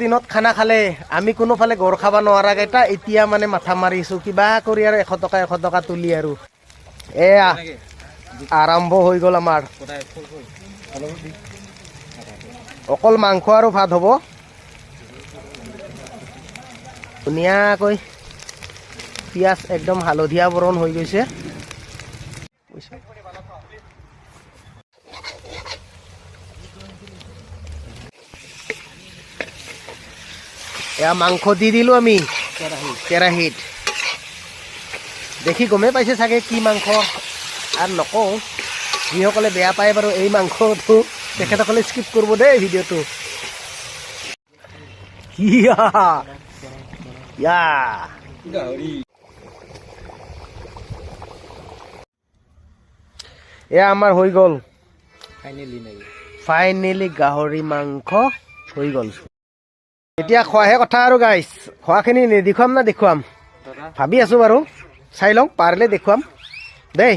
দিনত খানা খালে আমি কোনোফালে গড় খাব নোৱাৰাকেইটা এতিয়া মানে মাথা মাৰিছোঁ কিবা কৰি আৰু 100 টকা তুলি আৰু এয়া আৰম্ভ হৈ গ'ল আমাৰ অকল মাংস আৰু ভাত হ'ব ধুনীয়াকৈ পিঁয়াজ একদম হালধীয়া বৰণ হৈ গৈছে এয়া মাংস দি দিলোঁ আমি কেৰাহীত দেখি গমেই পাইছে চাগে কি মাংস আৰু নকওঁ যিসকলে বেয়া পায় বাৰু এই মাংসটো তেখেতসকলে স্কিপ কৰিব দেই ভিডিঅ'টো এয়া আমাৰ হৈ গ'ল ফাইনেলি গাহৰি মাংস হৈ গ'ল এতিয়া খোৱাহে কথা আৰু গাইছ খোৱাখিনি দেখুৱাম না দেখুৱাম ভাবি আছোঁ বাৰু চাই লওঁ পাৰিলে দেখুৱাম দেই